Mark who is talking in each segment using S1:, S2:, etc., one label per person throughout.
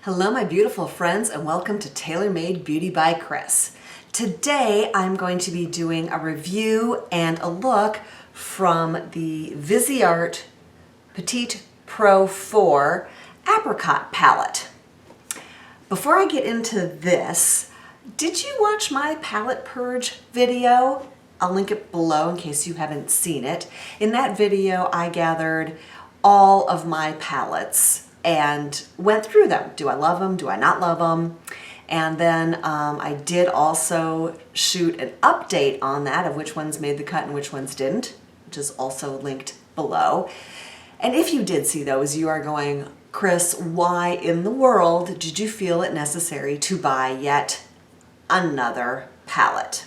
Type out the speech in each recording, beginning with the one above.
S1: Hello my beautiful friends and welcome to Tailor Made Beauty by Kris. Today I'm going to be doing a review and a look from the Viseart Petite Pro 4 Apricot palette. Before I get into this, did you watch my palette purge video? I'll link it below in case you haven't seen it. In that video I gathered all of my palettes and went through them. Do I love them? Do I not love them? And then I did also shoot an update on that of which ones made the cut and which ones didn't, which is also linked below. And if you did see those, you are going, Kris, why in the world did you feel it necessary to buy yet another palette?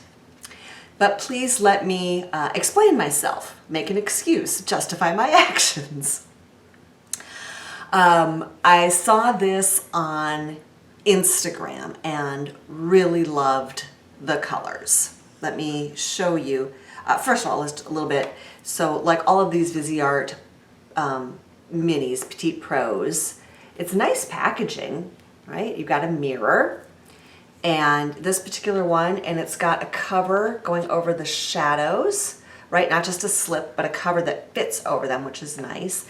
S1: But please let me explain myself, make an excuse, justify my actions. I saw this on Instagram and really loved the colors. Let me show you. First of all, just a little bit. So like all of these Viseart minis, Petite Pros, it's nice packaging, right? You've got a mirror and this particular one, and it's got a cover going over the shadows, right? Not just a slip, but a cover that fits over them, which is nice.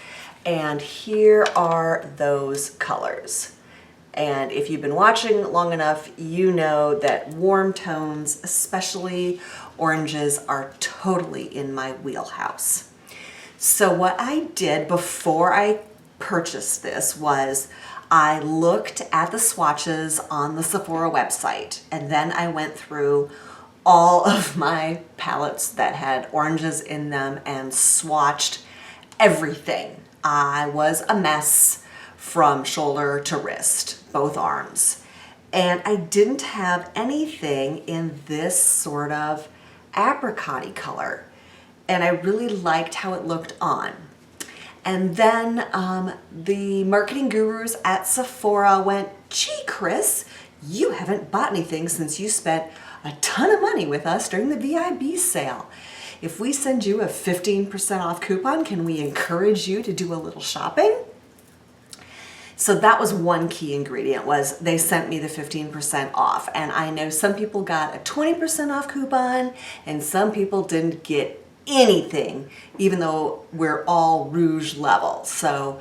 S1: And here are those colors. And if you've been watching long enough, you know that warm tones, especially oranges, are totally in my wheelhouse. So what I did before I purchased this was I looked at the swatches on the Sephora website, and then I went through all of my palettes that had oranges in them and swatched everything. I was a mess from shoulder to wrist, both arms. And I didn't have anything in this sort of apricot-y color. And I really liked how it looked on. And then the marketing gurus at Sephora went, gee, Kris, you haven't bought anything since you spent a ton of money with us during the VIB sale. If we send you a 15% off coupon, can we encourage you to do a little shopping? So that was one key ingredient, was they sent me the 15% off. And I know some people got a 20% off coupon and some people didn't get anything, even though we're all rouge level. So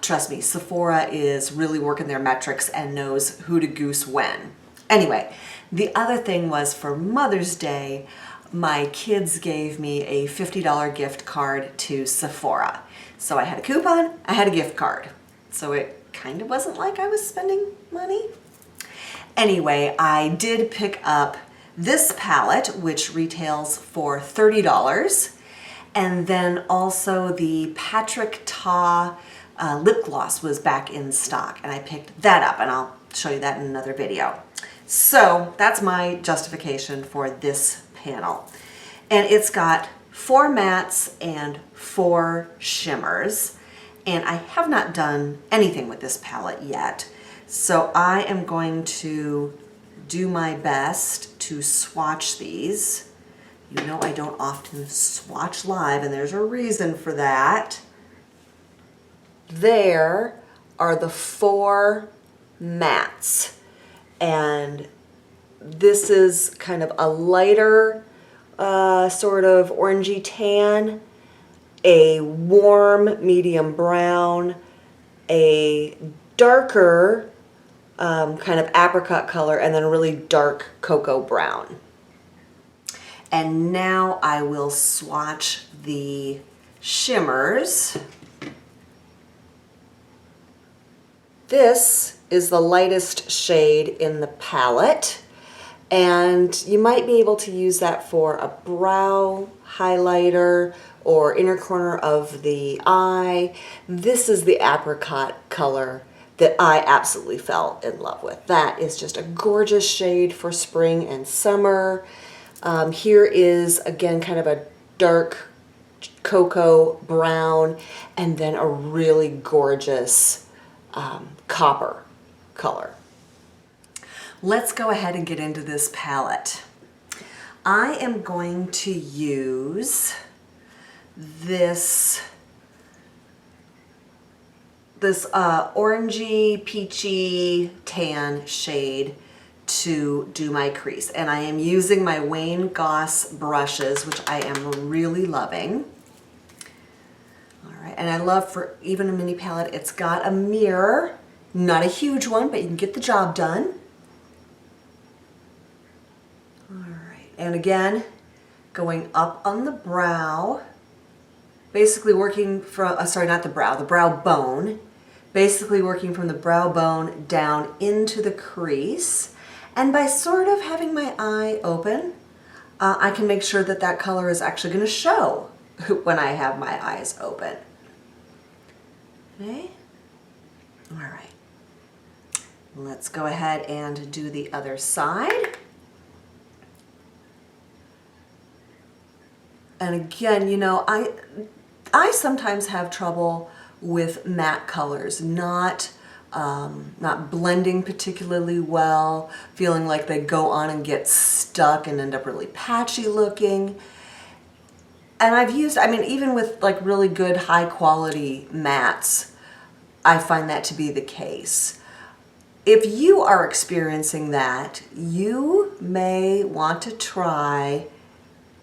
S1: trust me, Sephora is really working their metrics and knows who to goose when. Anyway, the other thing was for Mother's Day, my kids gave me a $50 gift card to Sephora. So I had a coupon, I had a gift card. So it kind of wasn't like I was spending money. Anyway, I did pick up this palette, which retails for $30. And then also the Patrick Ta lip gloss was back in stock, and I picked that up, and I'll show you that in another video. So that's my justification for this panel. And it's got 4 mattes and 4 shimmers. And I have not done anything with this palette yet. So I am going to do my best to swatch these. You know I don't often swatch live, and there's a reason for that. There are the 4 mattes. And this is kind of a lighter sort of orangey tan, a warm medium brown, a darker kind of apricot color, and then a really dark cocoa brown. And now I will swatch the shimmers. This is the lightest shade in the palette, and you might be able to use that for a brow highlighter or inner corner of the eye. This is the apricot color that I absolutely fell in love with. That is just a gorgeous shade for spring and summer. Here is, again, kind of a dark cocoa brown, and then a really gorgeous copper color. Let's go ahead and get into this palette. I am going to use this this orangey, peachy, tan shade to do my crease. And I am using my Wayne Goss brushes, which I am really loving. All right, and I love for even a mini palette, it's got a mirror, not a huge one, but you can get the job done. All right, and again, going up on the brow, basically working from, sorry, not the brow bone, basically working from the brow bone down into the crease. And by sort of having my eye open, I can make sure that that color is actually going to show when I have my eyes open. Okay, all right. Let's go ahead and do the other side. And again, you know, I sometimes have trouble with matte colors, not blending particularly well, feeling like they go on and get stuck and end up really patchy looking. And I've used, I mean, even with like really good high quality mattes, I find that to be the case. If you are experiencing that, you may want to try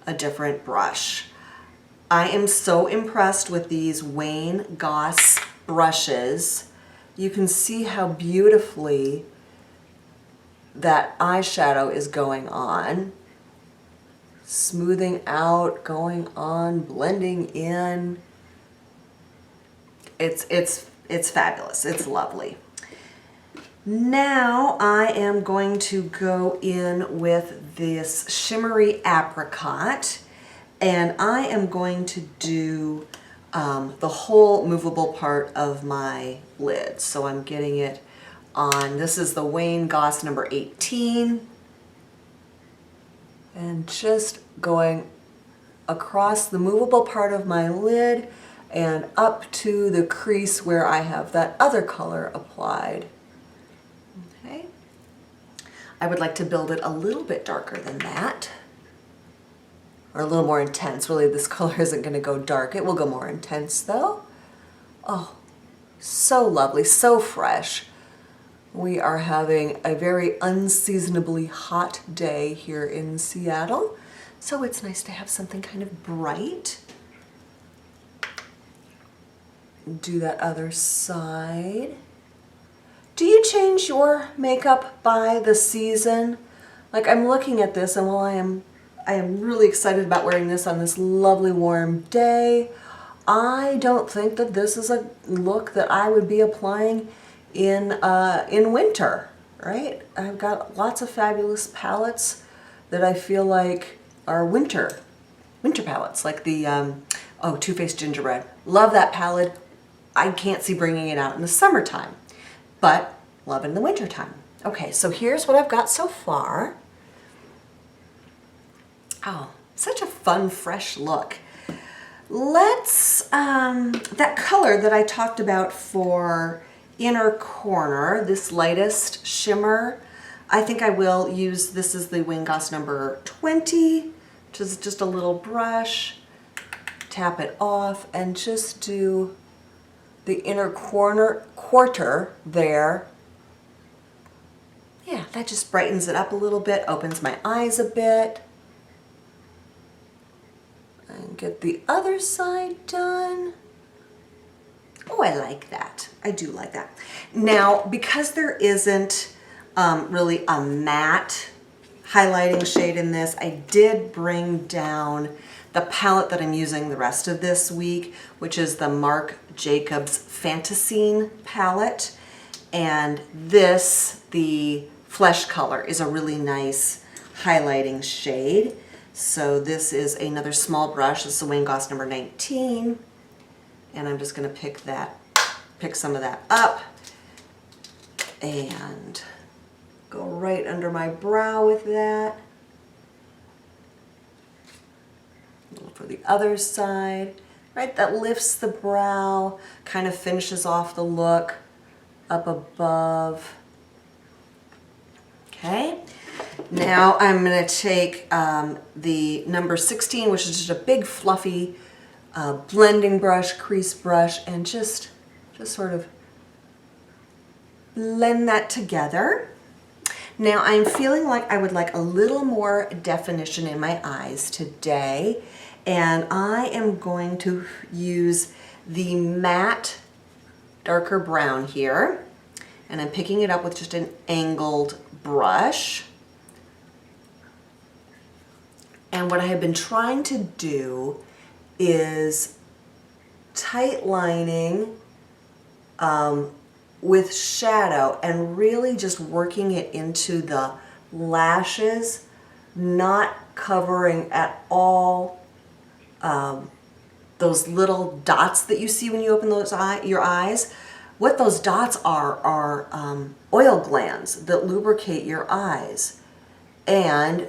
S1: a different brush. I am so impressed with these Wayne Goss brushes. You can see how beautifully that eyeshadow is going on. Smoothing out, going on, blending in. It's fabulous. It's lovely. Now I am going to go in with this shimmery apricot, and I am going to do the whole movable part of my lid. So I'm getting it on, this is the Wayne Goss number 18, and just going across the movable part of my lid and up to the crease where I have that other color applied. Okay. I would like to build it a little bit darker than that, or a little more intense. Really, this color isn't going to go dark. It will go more intense though. Oh, so lovely, so fresh. We are having a very unseasonably hot day here in Seattle, so it's nice to have something kind of bright. Do that other side. Do you change your makeup by the season? Like, I'm looking at this, and while I am really excited about wearing this on this lovely warm day, I don't think that this is a look that I would be applying in winter, right? I've got lots of fabulous palettes that I feel like are winter palettes, like the Too Faced Gingerbread. Love that palette. I can't see bringing it out in the summertime, but love in the wintertime. Okay, so here's what I've got so far. Oh, such a fun, fresh look. Let's, that color that I talked about for inner corner, this lightest shimmer, I think I will use, this is the Wayne Goss number 20, which is just a little brush, tap it off, and just do the inner quarter there. Yeah, that just brightens it up a little bit, opens my eyes a bit. And get the other side done. Oh, I like that. I do like that. Now, because there isn't really a matte highlighting shade in this, I did bring down the palette that I'm using the rest of this week, which is the Marc Jacobs Fantasine palette. And this, the flesh color, is a really nice highlighting shade. So this is another small brush. This is the Wayne Goss number 19. And I'm just gonna pick some of that up and go right under my brow with that. For the other side, right? That lifts the brow, kind of finishes off the look up above. Okay, now I'm going to take the number 16, which is just a big fluffy blending brush, crease brush, and just sort of blend that together. Now I'm feeling like I would like a little more definition in my eyes today, and I am going to use the matte darker brown here, and I'm picking it up with just an angled brush. And what I have been trying to do is tight lining with shadow and really just working it into the lashes, not covering at all those little dots that you see when you open those your eyes. What those dots are oil glands that lubricate your eyes. And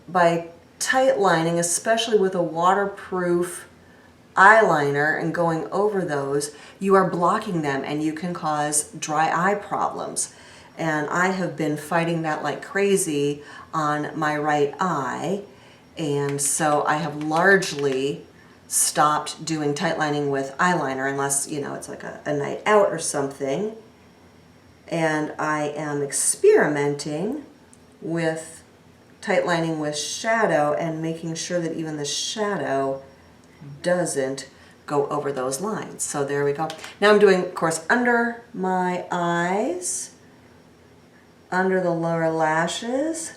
S1: by tight lining, especially with a waterproof eyeliner and going over those, you are blocking them and you can cause dry eye problems. And I have been fighting that like crazy on my right eye, and so I have largely stopped doing tight lining with eyeliner unless, you know, it's like a night out or something. And I am experimenting with tight lining with shadow and making sure that even the shadow doesn't go over those lines. So there we go. Now I'm doing, of course, under my eyes, under the lower lashes,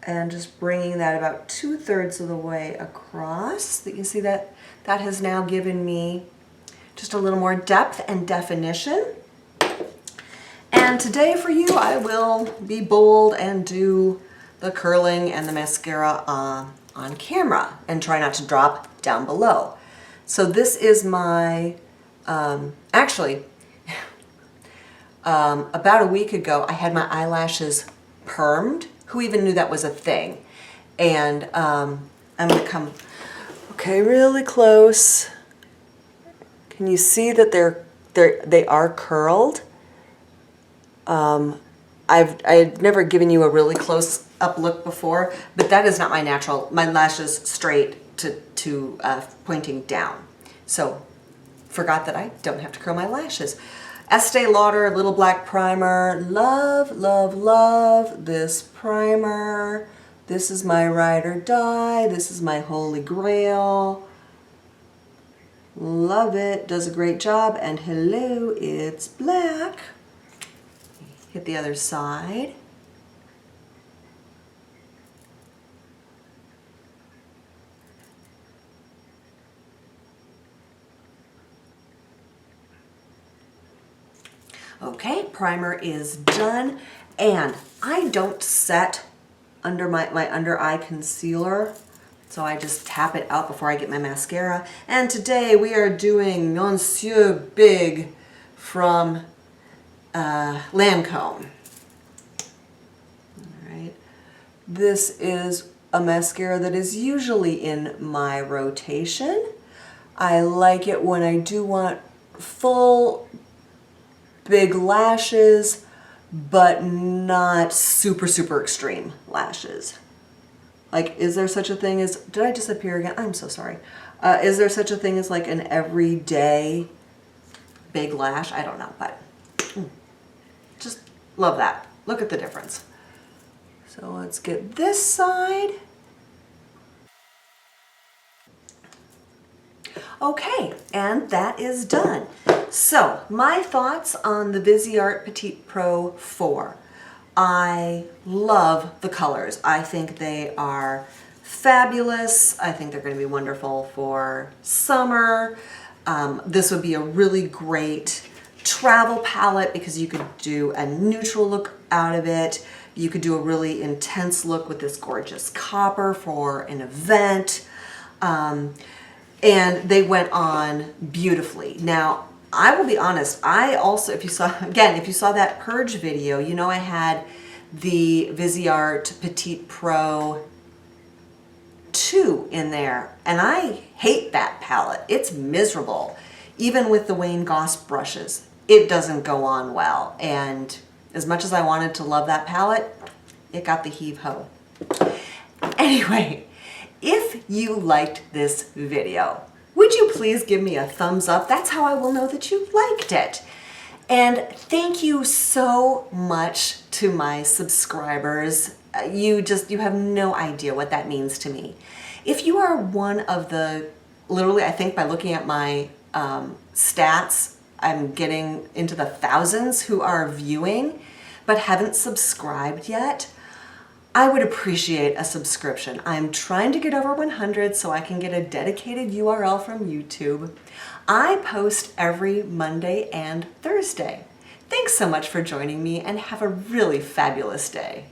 S1: and just bringing that about 2/3 of the way across. You can see that that has now given me just a little more depth and definition. And today for you, I will be bold and do the curling and the mascara on camera and try not to drop down below. So this is my, actually, about a week ago, I had my eyelashes permed. Who even knew that was a thing? And I'm gonna come, okay, really close. Can you see that they are curled? I've never given you a really close up look before, but that is not my natural. My lashes straight to pointing down. So forgot that I don't have to curl my lashes. Estee Lauder Little Black Primer. Love, love, love this primer. This is my ride or die. This is my holy grail. Love it. Does a great job. And hello, it's black. Hit the other side. Okay, primer is done, and I don't set under my under eye concealer, so I just tap it out before I get my mascara. And today we are doing Monsieur Big from Lancome. All right, this is a mascara that is usually in my rotation. I like it when I do want full big lashes, but not super, super extreme lashes. Like, is there such a thing as, did I disappear again? I'm so sorry. Is there such a thing as like an everyday big lash? I don't know, but just love that. Look at the difference. So let's get this side. Okay, and that is done. So, my thoughts on the Viseart Petite Pro 4. I love the colors. I think they are fabulous. I think they're going to be wonderful for summer. This would be a really great travel palette because you could do a neutral look out of it. You could do a really intense look with this gorgeous copper for an event. And they went on beautifully. Now, I will be honest, I also, if you saw that purge video, you know I had the Viseart Petite Pro 2 in there, and I hate that palette. It's miserable. Even with the Wayne Goss brushes, it doesn't go on well. And as much as I wanted to love that palette, it got the heave-ho. Anyway, if you liked this video, would you please give me a thumbs up? That's how I will know that you liked it. And thank you so much to my subscribers. You have no idea what that means to me. If you are one of the, literally, I think by looking at my stats, I'm getting into the thousands who are viewing but haven't subscribed yet, I would appreciate a subscription. I'm trying to get over 100 so I can get a dedicated URL from YouTube. I post every Monday and Thursday. Thanks so much for joining me and have a really fabulous day.